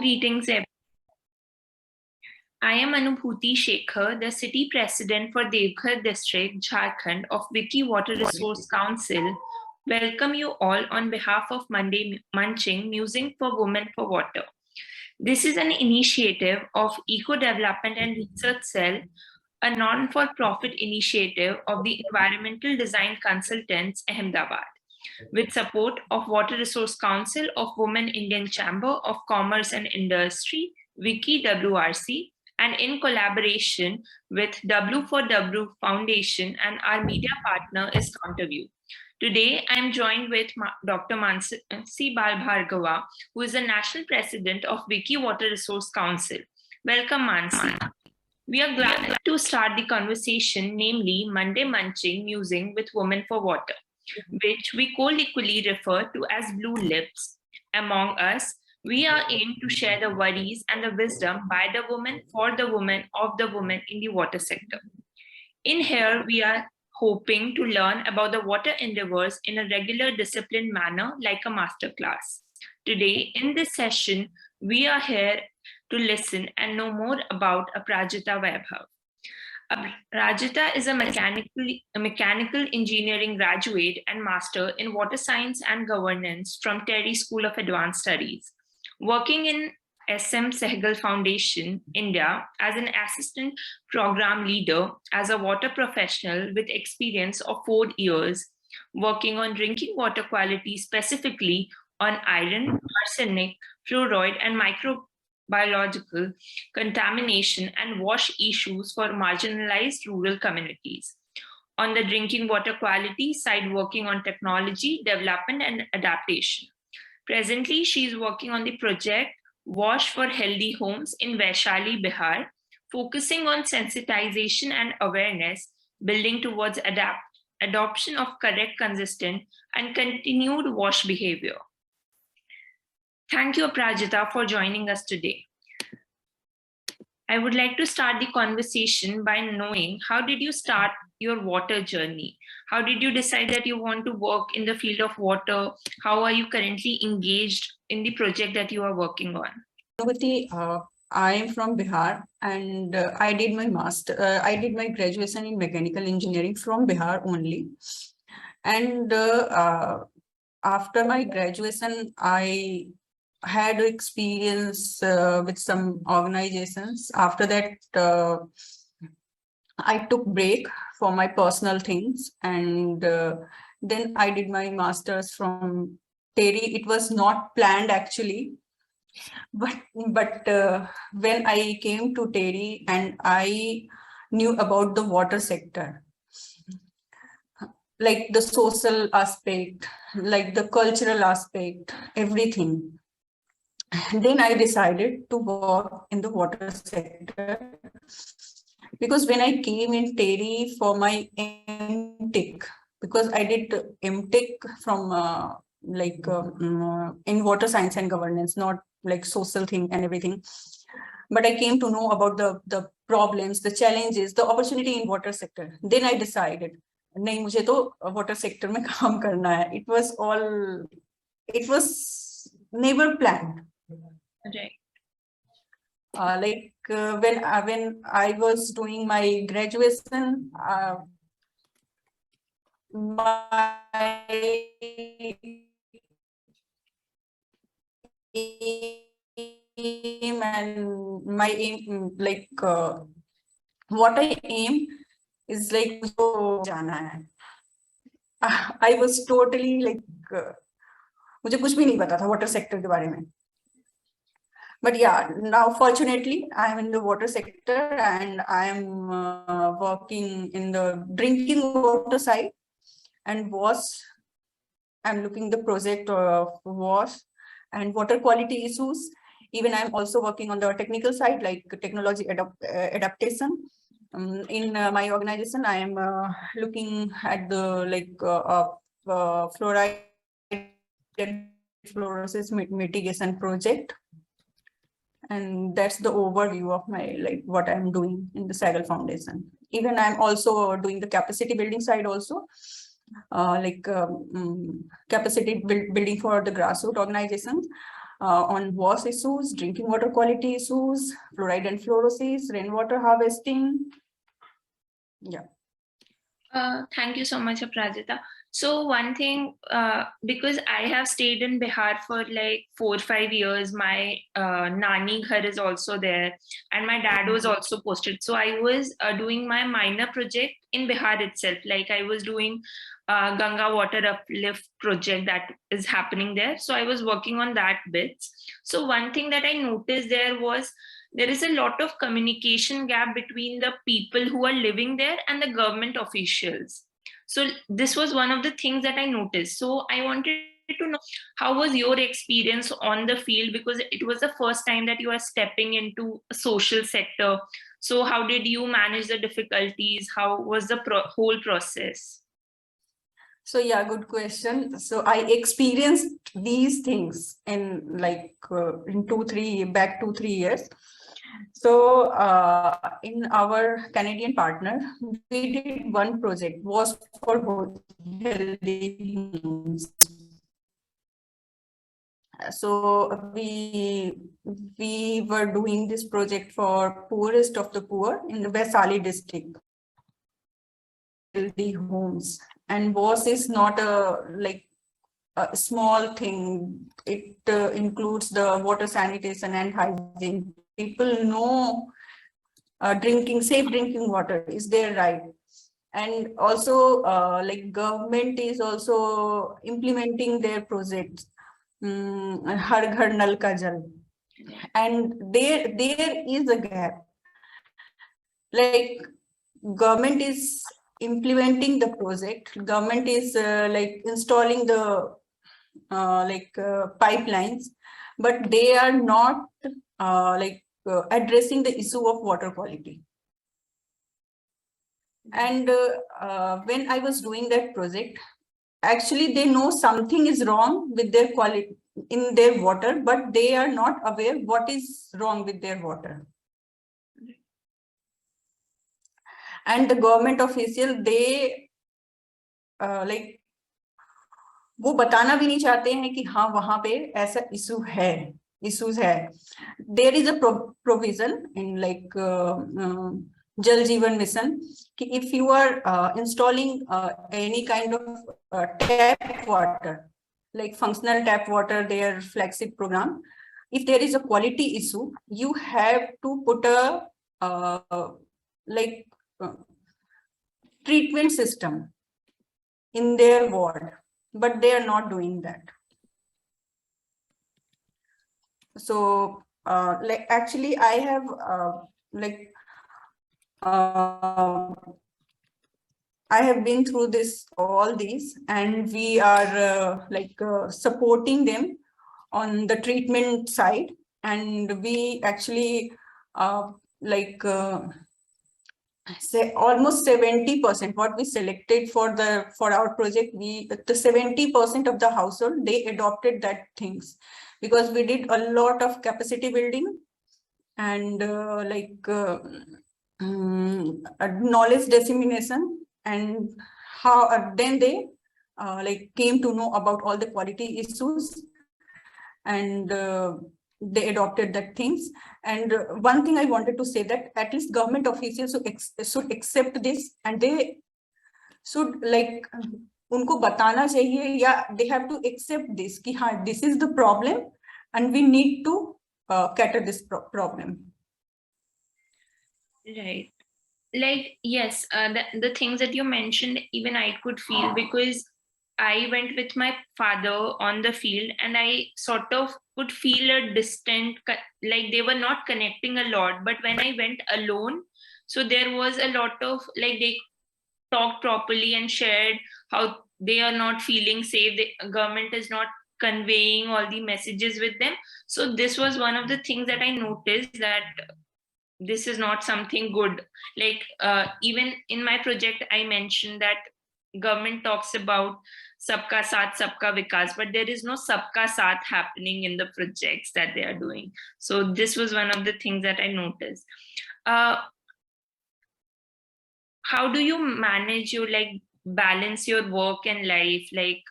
Greetings, everyone. I am Anubhuti Shekhar, the City President for Devghar District, Jharkhand of Wiki Water Resource Council. Welcome you all on behalf of Monday Munching, Musing for Women for Water. This is an initiative of Eco Development and Research Cell, a non-for-profit initiative of the Environmental Design Consultants, Ahmedabad, with support of Water Resource Council of Women Indian Chamber of Commerce and Industry, Wiki WRC, and in collaboration with W4W Foundation and our media partner is Counterview. Today, I am joined with Dr. Sehgal Bhargava, who is the National President of Wiki Water Resource Council. Welcome, Mansi. We are glad to start the conversation, namely Monday Munching, Musing with Women for Water, which we colloquially refer to as Blue Lips. Among us, we are aimed to share the worries and the wisdom by the woman, for the woman, of the woman in the water sector. In here, we are hoping to learn about the water endeavors in a regular disciplined manner like a masterclass. Today, in this session, we are here to listen and know more about Aparajeeta Vaibhav. Aparajeeta is a mechanical engineering graduate and master in water science and governance from TERI School of Advanced Studies. Working in Sehgal Foundation, India, as an assistant program leader, as a water professional with experience of 4 years, working on drinking water quality, specifically on iron, arsenic, fluoride, and microbiological contamination and wash issues for marginalized rural communities. On the drinking water quality side, working on technology, development, and adaptation. Presently, she is working on the project Wash for Healthy Homes in Vaishali, Bihar, focusing on sensitization and awareness, building towards adoption of correct, consistent, and continued wash behavior. Thank you, Aparajeeta, for joining us today. I would like to start the conversation by knowing, how did you start your water journey? How did you decide that you want to work in the field of water? How are you currently engaged in the project that you are working on? I am from Bihar, and I did my graduation in mechanical engineering from Bihar only. And after my graduation, I had experience with some organizations. After that, I took break for my personal things, and then I did my master's from TERI. It was not planned actually, but when I came to TERI and I knew about the water sector, like the social aspect, like the cultural aspect, everything. Then I decided to work in the water sector, because when I came in TERI for my MTech, because I did MTech from in water science and governance, not like social thing and everything. But I came to know about the problems, the challenges, the opportunity in water sector. Then I decided, nahi, mujhe to water sector mein kaam karna hai. It was never planned. Right. When I was doing my graduation, my aim and my aim, what I aim is like jana hai. I was totally like मुझे कुछ भी नहीं पता था water sector के बारे में. But yeah, now fortunately, I am in the water sector and I am working in the drinking water side and wash. I'm looking the project of wash and water quality issues. Even I'm also working on the technical side, like technology adaptation. In my organization, I am looking at the fluoride and fluorosis mitigation project. And that's the overview of my what I'm doing in the Sehgal Foundation. Even I'm also doing the capacity building side also, capacity building for the grassroots organizations. on WAS issues, drinking water quality issues, fluoride and fluorosis, rainwater harvesting. Yeah. Thank you so much, Aparajeeta. So one thing, because I have stayed in Bihar for like 4 or 5 years, my nani ghar is also there, and my dad was also posted. So I was doing my minor project in Bihar itself. Like I was doing Ganga water uplift project that is happening there. So I was working on that bits. So one thing that I noticed there was there is a lot of communication gap between the people who are living there and the government officials. So this was one of the things that I noticed. So I wanted to know, how was your experience on the field, because it was the first time that you are stepping into a social sector. So how did you manage the difficulties? How was the whole process? So yeah, good question. So I experienced these things in like in 2 3 years. So in our Canadian partner, we did one project was for healthy homes. So we were doing this project for poorest of the poor in the Vaisali district. Healthy homes, and WAS is not a small thing. It includes the water sanitation and hygiene. People know safe drinking water is their right. And also like government is also implementing their projects, Har Ghar Nal Ka Jal. And there is a gap. Like government is implementing the project, government is like installing the pipelines, but they are not addressing the issue of water quality. And when I was doing that project, actually they know something is wrong with their quality in their water, but they are not aware what is wrong with their water. And the government official, they like वो बताना भी नहीं चाहते हैं कि हाँ वहां पे ऐसा issues है. There is a provision in like Jal Jeevan Mission कि if you are installing any kind of tap water, like functional tap water, their flagship program, if there is a quality issue, you have to put a treatment system in their ward, but they are not doing that. So like actually I have I have been through all these, and we are supporting them on the treatment side, and we actually say almost 70% what we selected for our project, the 70% of the household, they adopted that things, because we did a lot of capacity building and knowledge dissemination, and how then they came to know about all the quality issues, and they adopted that things. And one thing I wanted to say, that at least government officials should accept this, and they should उनको बताना चाहिए, या they have to accept this कि हाँ, this is the problem and we need to cater this problem. Right. Like, yes, the things that you mentioned, even I could feel, because I went with my father on the field and I sort of could feel a distant, like they were not connecting a lot. But when I went alone, so there was a lot of, like, they talked properly and shared how they are not feeling safe. The government is not conveying all the messages with them. So this was one of the things that I noticed, that this is not something good. Like even in my project, I mentioned that government talks about sabka saath sabka vikas, but there is no sabka saath happening in the projects that they are doing. So this was one of the things that I noticed. How do you manage your, like, balance your work and life? Like,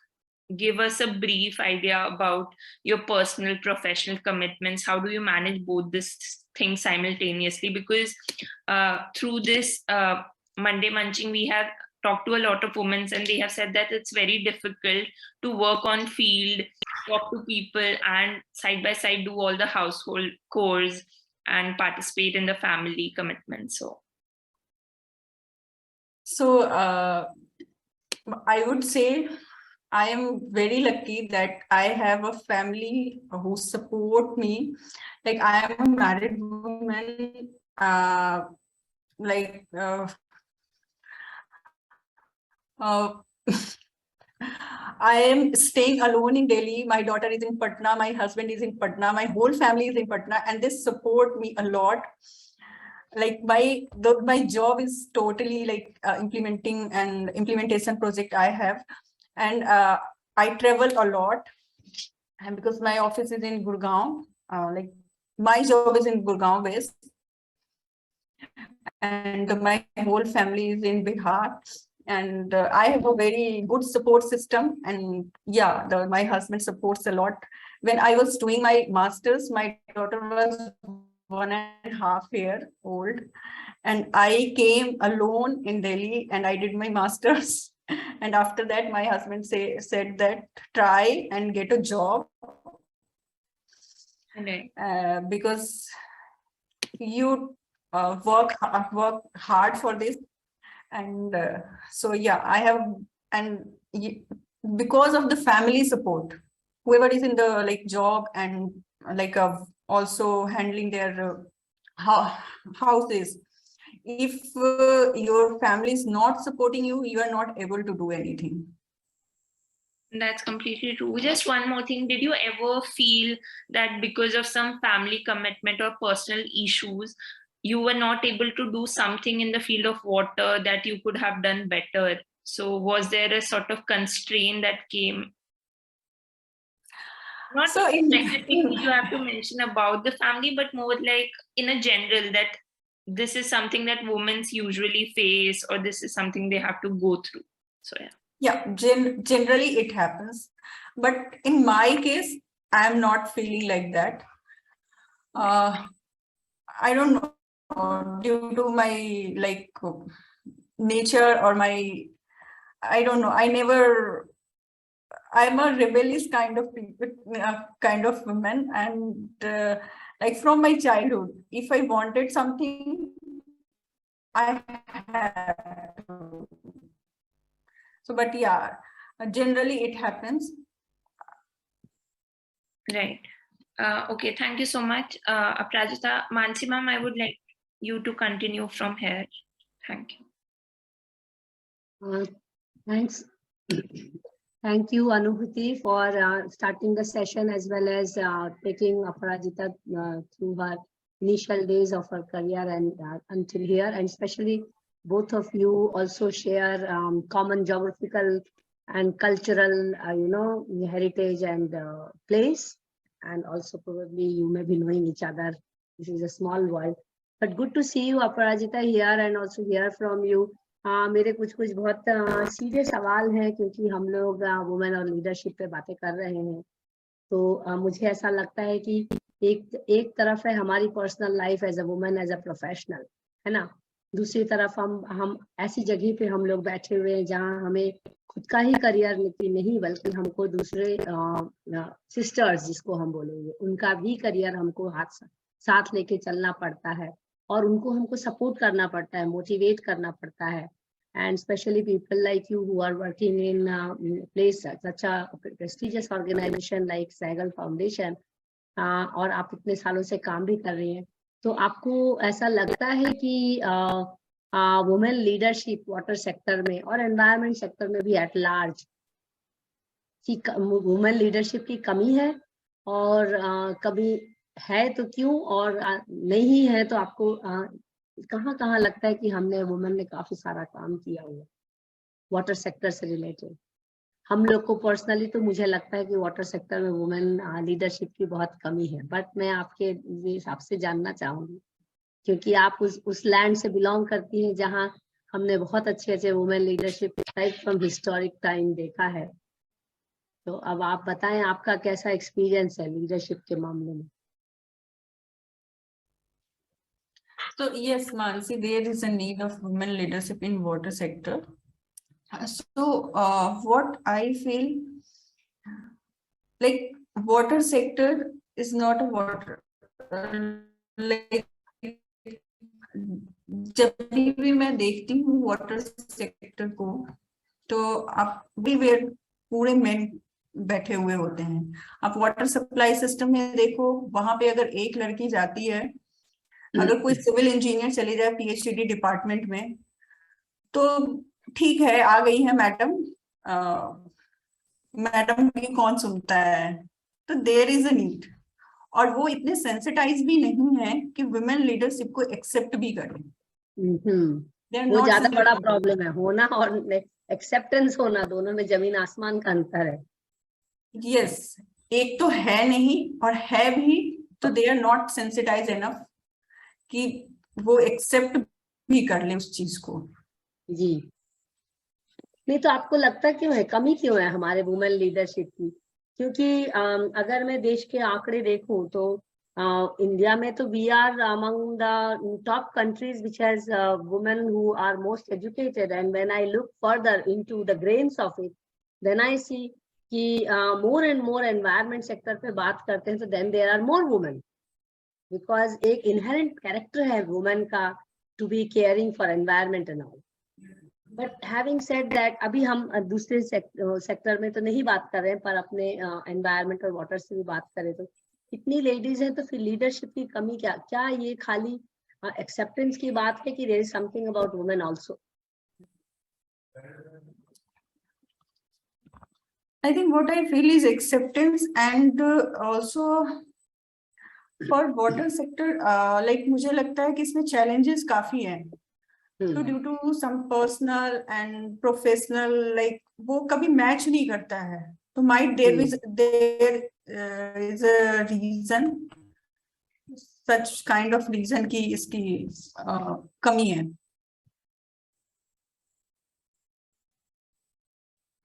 give us a brief idea about your personal professional commitments. How do you manage both this thing simultaneously? Because through this Monday Munching, we have talked to a lot of women, and they have said that it's very difficult to work on field, talk to people, and side by side do all the household chores and participate in the family commitment. So I would say I am very lucky that I have a family who support me. Like, I am a married woman. Like I am staying alone in Delhi. My daughter is in Patna. My husband is in Patna. My whole family is in Patna, and they support me a lot. Like, my job is totally like implementation project I have, and I travel a lot, and because my office is in Gurgaon, like my job is in Gurgaon based, and my whole family is in Bihar, and I have a very good support system. And yeah, my husband supports a lot. When I was doing my master's, my daughter was 1.5 years old, and I came alone in Delhi and I did my master's. And after that, my husband said that try and get a job, because you work hard for this. And so yeah, I have, and because of the family support, whoever is in the like job and like also handling their houses, if your family is not supporting you, you are not able to do anything. That's completely true. Just one more thing. Did you ever feel that because of some family commitment or personal issues, you were not able to do something in the field of water that you could have done better? So was there a sort of constraint that came? Not So specifically you have to mention about the family, but more like in a general, that this is something that women usually face, or this is something they have to go through. So yeah. Generally it happens, but in my case, I am not feeling like that. I don't know, due to my like nature or my, I don't know, I'm a rebellious kind of people, kind of woman, and like from my childhood, if I wanted something, I have to. So, but yeah, generally it happens. Right. Okay, thank you so much. Aparajeeta. Mansi ma'am, I would like you to continue from here. Thank you. Thanks. Thank you, Anubhuti, for starting the session, as well as taking Aparajeeta through her initial days of her career and until here. And especially both of you also share common geographical and cultural, heritage and place. And also probably you may be knowing each other. This is a small world. But good to see you, Aparajeeta, here, and also hear from you. मेरे कुछ बहुत सीधे सवाल हैं, क्योंकि हम लोग women और लीडरशिप पे बातें कर रहे हैं, तो मुझे ऐसा लगता है कि एक तरफ है हमारी personal life as a women, as a professional, है ना, दूसरी तरफ हम ऐसी जगह पे हम लोग बैठे हुए हैं जहां हमें खुद का ही करियर नहीं, बल्कि हमको दूसरे सिस्टर्स जिसको हम बोलेंगे, उनका भी करियर हमको साथ लेके चलना पड़ता है, और उनको हमको सपोर्ट करना पड़ता है, मोटिवेट करना पड़ता है. And especially people like you who are working in place such a prestigious organization like Sehgal Foundation, और आप इतने सालों से काम भी कर रही हैं, तो आपको ऐसा लगता है कि वुमेन लीडरशिप वाटर सेक्टर में और एनवायरनमेंट सेक्टर में भी एट लार्ज कि वुमेन लीडरशिप की कमी है, और कभी है तो क्यों, और नहीं है तो आपको कहाँ लगता है कि हमने वुमेन ने काफी सारा काम किया हुआ वाटर सेक्टर से रिलेटेड? हम लोग को पर्सनली तो मुझे लगता है कि वाटर सेक्टर में वुमेन लीडरशिप की बहुत कमी है, बट मैं आपके हिसाब से जानना चाहूंगी, क्योंकि आप उस लैंड से बिलोंग करती हैं जहां हमने बहुत अच्छे women leadership right from historic time देखा है. तो अब आप बताएं आपका कैसा एक्सपीरियंस है लीडरशिप के मामले में? So yes, Mansi, there is a need of women leadership in water sector. So what I feel, like water sector is not a water, like जब भी मैं देखती हूँ वाटर सेक्टर को, तो आप पूरे मेन बैठे हुए होते हैं. आप वाटर सप्लाई सिस्टम में देखो, वहां पे अगर एक लड़की जाती है, अगर कोई सिविल इंजीनियर चली जाए पीएचडी डिपार्टमेंट में, तो ठीक है, आ गई है मैडम, मैडम की कौन सुनता है. तो देयर इज अ नीड, और वो इतने सेंसिटाइज भी नहीं है कि वुमेन लीडरशिप को एक्सेप्ट भी करें. वो ज्यादा बड़ा प्रॉब्लम है, होना और एक्सेप्टेंस होना, दोनों में जमीन आसमान का अंतर है. यस, एक तो है नहीं, और है भी तो they are not sensitize enough कि वो एक्सेप्ट भी कर ले उस चीज को. जी. नहीं तो आपको लगता क्यों है, कमी क्यों है हमारे वुमेन लीडरशिप की? क्योंकि अगर मैं देश के आंकड़े देखूं तो इंडिया में तो we are among the top countries which has women who are most educated, and when I look further into the grains of it, then I see कि more and more environment sector पे बात करते हैं तो then there are more women, because एक inherent character है women का to be caring for environment and all. But having said that, अभी हम दूसरे सेक्टर में तो नहीं बात कर रहे हैं, पर अपने एनवायरमेंट और वाटर से भी बात करें तो इतनी लेडीज हैं, तो फिर लीडरशिप की कमी क्या? क्या ये खाली एक्सेप्टेंस की बात है कि there is something about women also? I think what I feel is acceptance, and also for water sector, like मुझे लगता है कि इसमें challenges काफी हैं. So due to some personal and professional, like वो कभी मैच नहीं करता है, तो might there is a reason, such kind of reason कि इसकी कमी है.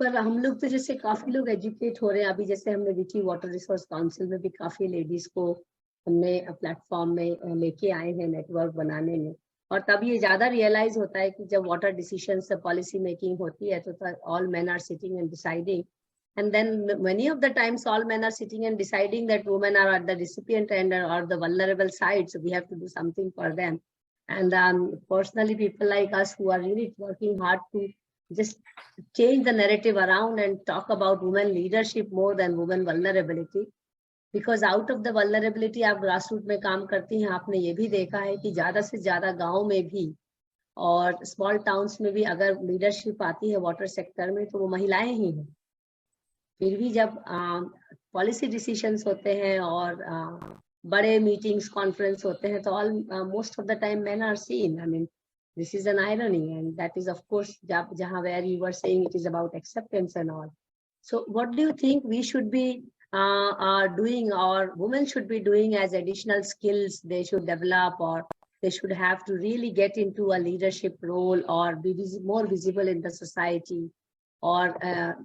पर हम लोग तो जैसे काफी लोग एजुकेट हो रहे हैं अभी, जैसे हमने विकी वाटर रिसोर्स काउंसिल में भी काफी लेडीज को हमने प्लेटफॉर्म में लेके आए हैं नेटवर्क बनाने में, और तब ये ज्यादा रियलाइज होता है कि जब वाटर डिसीजन से पॉलिसी मेकिंग होती है तो all men are sitting and deciding, and then many of the times all men are sitting and deciding that women are at the recipient end or the vulnerable side, so we have to do something for them. And personally, people like us who are really working hard to just change the narrative around and talk about women leadership more than women vulnerability, because out of the vulnerability आप grassroots में काम करती हैं, आपने ये भी देखा है कि ज्यादा से ज्यादा गाँव में भी और स्मॉल टाउन्स में भी अगर लीडरशिप आती है वाटर सेक्टर में तो वो महिलाएं ही हैं. फिर भी जब पॉलिसी डिसीजंस होते हैं और बड़े मीटिंग्स कॉन्फ्रेंस होते हैं तो all most of the time men are seen. I mean this is an irony, and that is of course जहां where you were saying it is about acceptance and all. So what do you think we should be doing, or women should be doing as additional skills they should develop, or they should have to really get into a leadership role or be more visible in the society, or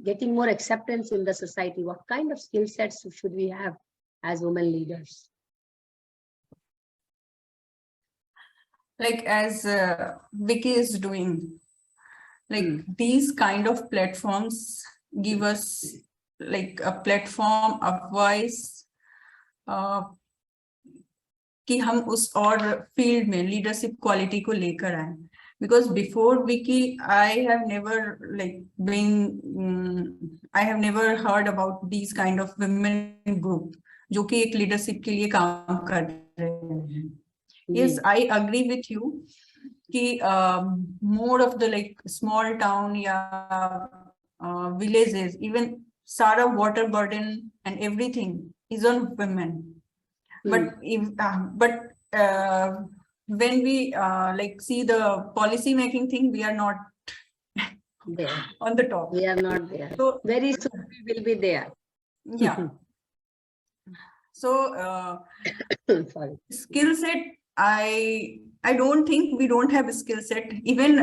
getting more acceptance in the society? What kind of skill sets should we have as women leaders? Like as Vicky is doing, like these kind of platforms give us like a platform, a voice, कि हम उस और field में leadership quality को लेकर आए. Because before Vicky, I have never heard about these kind of women group जो कि एक लीडरशिप के लिए काम कर रहे हैं. Yes, I agree with you कि more of the like small town या villages, even सारा water burden and everything is on women. But when we like see the policy making thing, we are not there on the top. We are not there. So very soon we will be there. Yeah. So Sorry. skill set, I don't think we don't have a skill set. Even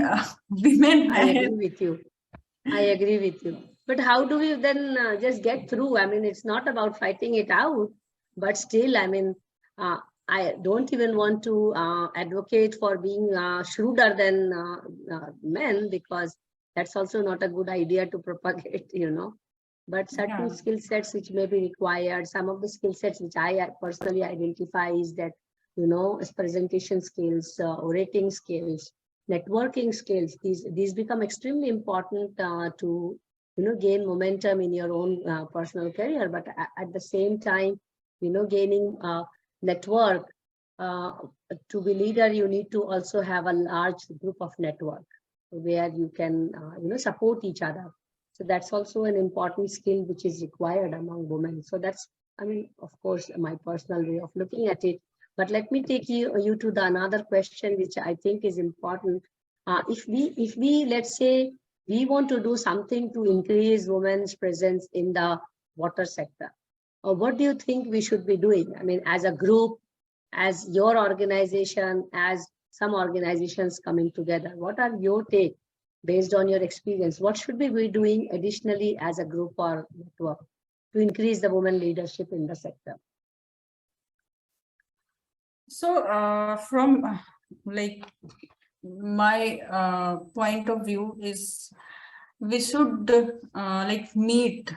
women I agree with you. I agree with you. But how do we then just get through? I mean, it's not about fighting it out, but still, I mean, I don't even want to advocate for being shrewder than men, because that's also not a good idea to propagate, you know. But certain skill sets which may be required, some of the skill sets which I personally identify is that, you know, as presentation skills, orating skills, networking skills, these become extremely important to, you know, gain momentum in your own personal career. But at the same time, you know, gaining network, to be leader, you need to also have a large group of network where you can, you know, support each other. So that's also an important skill which is required among women. So that's, I mean, of course, my personal way of looking at it. But let me take you to the another question, which I think is important. If we, let's say, we want to do something to increase women's presence in the water sector, what do you think we should be doing? I mean, as a group, as your organization, as some organizations coming together, what are your take based on your experience? What should we be doing additionally as a group or network to increase the women leadership in the sector? So from like my point of view is we should like meet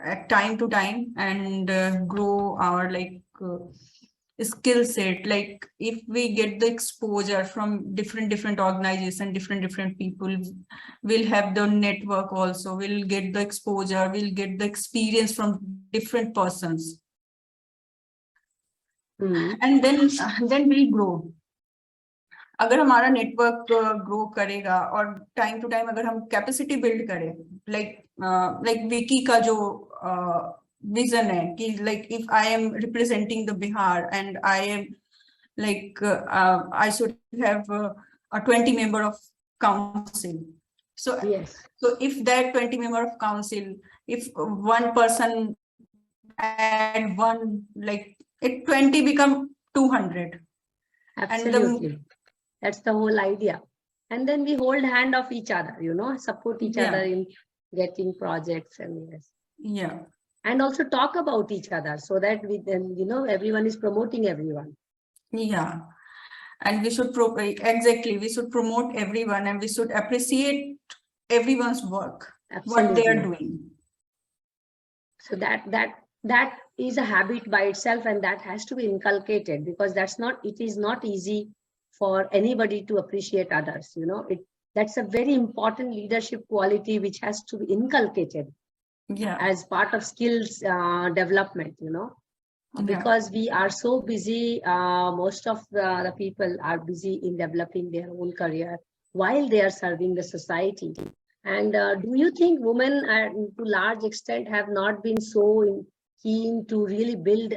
at time to time and grow our skill set. Like if we get the exposure from different organizations, different people, we'll have the network also, we'll get the exposure, we'll get the experience from different persons. And then we'll grow. अगर हमारा network grow करेगा और time to time अगर हम capacity build करें, like Vicky का जो vision है कि like if I am representing the Bihar and I am like I should have a 20 member of council. So yes, so if that 20 member of council, if one person and one, like it 20 become 200. absolutely. That's the whole idea. And then we hold hand of each other, you know, support each other in getting projects, and yes. And also talk about each other so that we then, you know, everyone is promoting everyone. And we should we should promote everyone, and we should appreciate everyone's work. Absolutely. What they are doing. So that is a habit by itself, and that has to be inculcated, because it is not easy for anybody to appreciate others, you know. That's a very important leadership quality which has to be inculcated as part of skills development, you know. Because we are so busy, most of the people are busy in developing their own career while they are serving the society. And do you think women to large extent have not been so keen to really build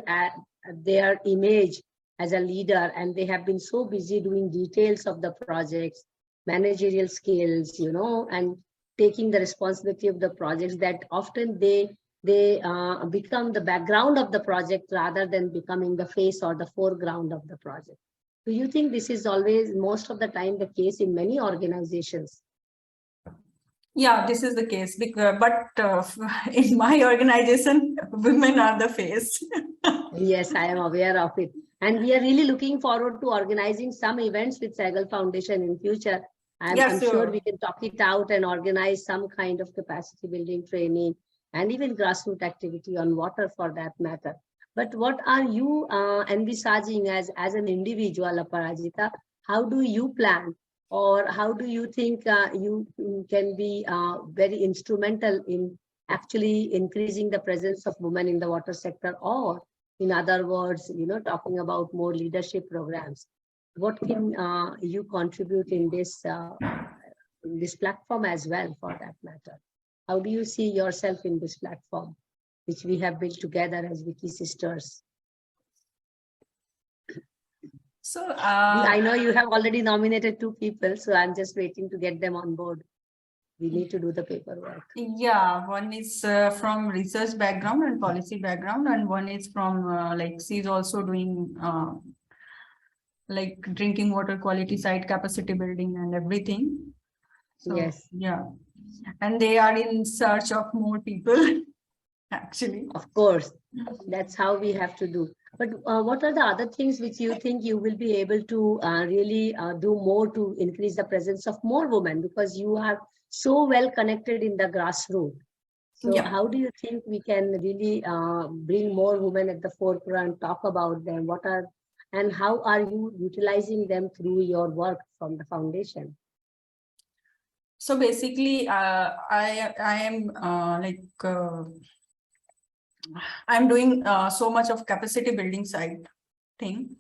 their image as a leader, and they have been so busy doing details of the projects, managerial skills, you know, and taking the responsibility of the projects, that often they become the background of the project rather than becoming the face or the foreground of the project? Do you think this is always, most of the time, the case in many organizations? Yeah, this is the case, because, but in my organization, women are the face. Yes, I am aware of it. And we are really looking forward to organizing some events with Sehgal Foundation in future. I'm sure we can talk it out and organize some kind of capacity building training and even grassroots activity on water for that matter. But what are you envisaging as an individual, Aparajeeta? How do you plan, or how do you think you can be very instrumental in actually increasing the presence of women in the water sector, or in other words, you know, talking about more leadership programs? What can you contribute in this platform as well, for that matter? How do you see yourself in this platform, which we have built together as Wiki Sisters? So I know you have already nominated 2 people, so I'm just waiting to get them on board. We need to do the paperwork. Yeah, one is from research background and policy background, and one is from like she's also doing like drinking water quality site capacity building and everything. So, yes. Yeah. and they are in search of more people, actually. Of course, that's how we have to do. But what are the other things which you think you will be able to really do more to increase the presence of more women? Because you are so well connected in the grassroots. So Yeah. how do you think we can really bring more women at the forefront, talk about them? And how are you utilizing them through your work from the foundation? So basically, I am I'm doing so much of capacity building side thing.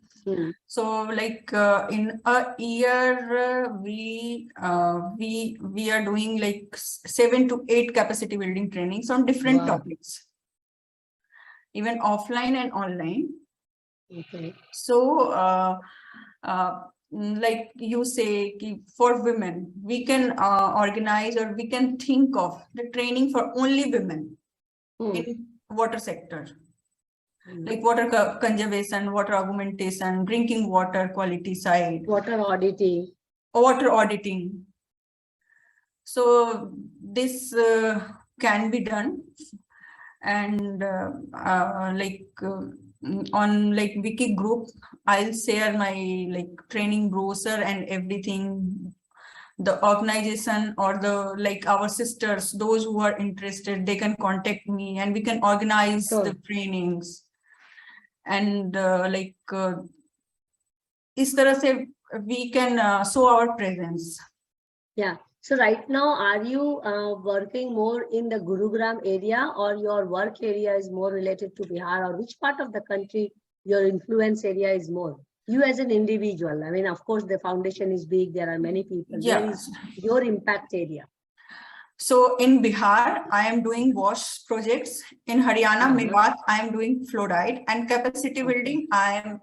So like in a year, we are doing like 7 to 8 capacity building trainings on different Wow. topics, even offline and online. Okay. So like you say, for women, we can organize, or we can think of the training for only women in water sector, like water conservation, water augmentation, drinking water quality side, Water auditing. So this can be done, and on like wiki group, I'll share my like training brochure and everything. The organization or the like our sisters, those who are interested, they can contact me and we can organize the trainings. And इस तरह से we can show our presence. Yeah. So right now, are you working more in the Gurugram area, or your work area is more related to Bihar, or which part of the country your influence area is more? You as an individual, I mean, of course, the foundation is big. There are many people. Yeah. Where is your impact area? So in Bihar, I am doing wash projects. In Haryana, Mewat, I am doing fluoride, and capacity building. I'm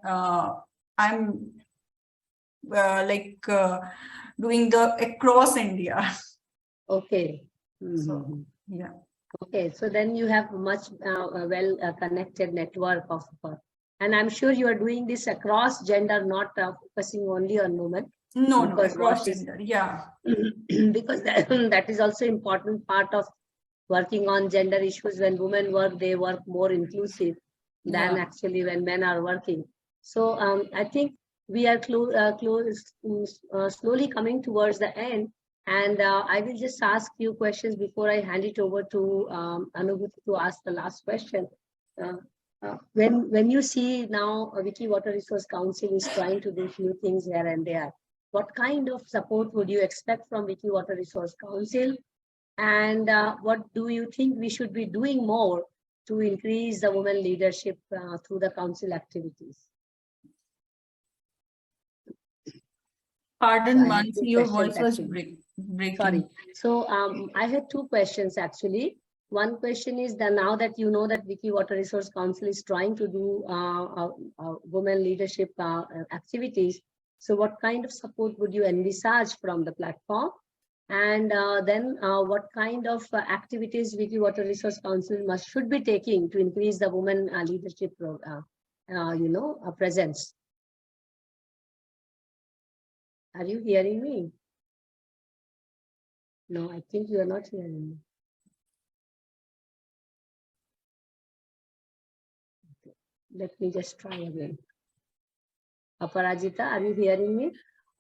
doing the across India. Okay. So, yeah. Okay, so then you have much connected network of, and I'm sure you are doing this across gender, not focusing only on women. No, across gender, yeah. Because that is also important part of working on gender issues. When women work, they work more inclusive than actually when men are working. So I think we are slowly coming towards the end. And I will just ask you questions before I hand it over to Anubhuti to ask the last question. When you see now Wiki Water Resource Council is trying to do few things here and there, what kind of support would you expect from Wiki Water Resource Council? And what do you think we should be doing more to increase the women leadership through the council activities? Pardon, Mansi, your voice was breaking. Sorry. So I had two questions actually. One question is that now that you know that Wiki Water Resource Council is trying to do women leadership activities, so what kind of support would you envisage from the platform? And then what kind of activities Wiki Water Resource Council should be taking to increase the women leadership presence? Are you hearing me? No, I think you are not hearing me. Okay. Let me just try again. Aparajeeta, are you hearing me?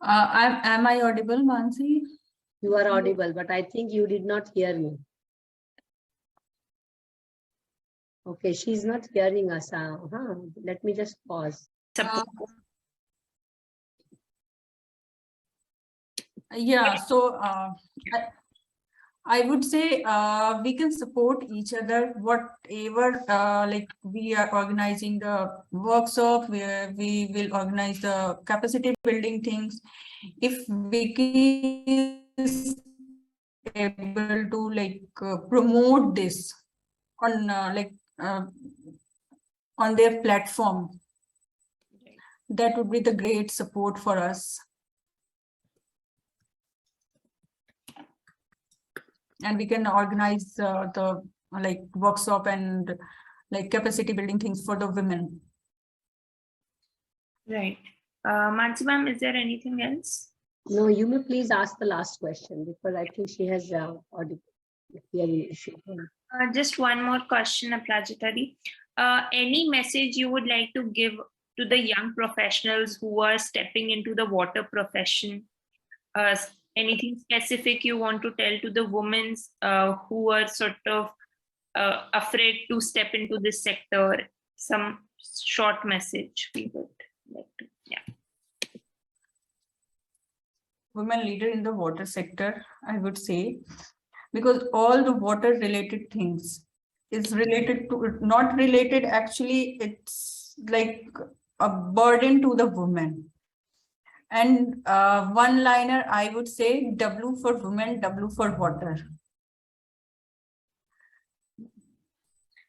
Am I audible, Mansi? You are audible, but I think you did not hear me. Okay, she's not hearing us. Let me just pause. Yeah, so I would say we can support each other, whatever, like we are organizing the workshop, where we will organize the capacity building things. If Wiki is able to like promote this on on their platform, that would be the great support for us. And we can organize the like workshop and like capacity building things for the women. Right. Mansi ma'am, is there anything else? No, you may please ask the last question because I think she has audio hearing issue. Just one more question, Aparajeeta Di. Any message you would like to give to the young professionals who are stepping into the water profession? Anything specific you want to tell to the women who are sort of afraid to step into this sector? Some short message we would like to. Yeah. Women leader in the water sector, I would say, because all the water related things is related to, not related, actually it's like a burden to the women. And one liner I would say, W for women, W for water.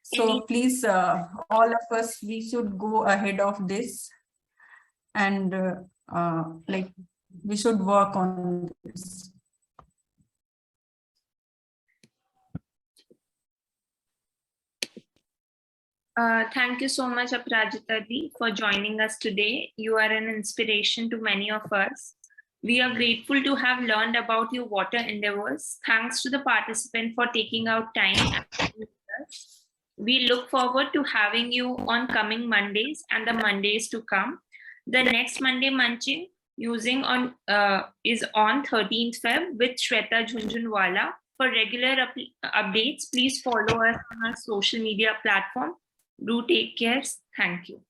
So please, all of us, we should go ahead of this and like we should work on this. Thank you so much, Aparajeeta Di, for joining us today. You are an inspiration to many of us. We are grateful to have learned about your water endeavors. Thanks to the participant for taking out time and being with us. We look forward to having you on coming Mondays and the Mondays to come. The next Monday Munching using on is on 13th Feb with Shweta Jhunjhunwala. For regular updates, please follow us on our social media platform. Do take care. Thank you.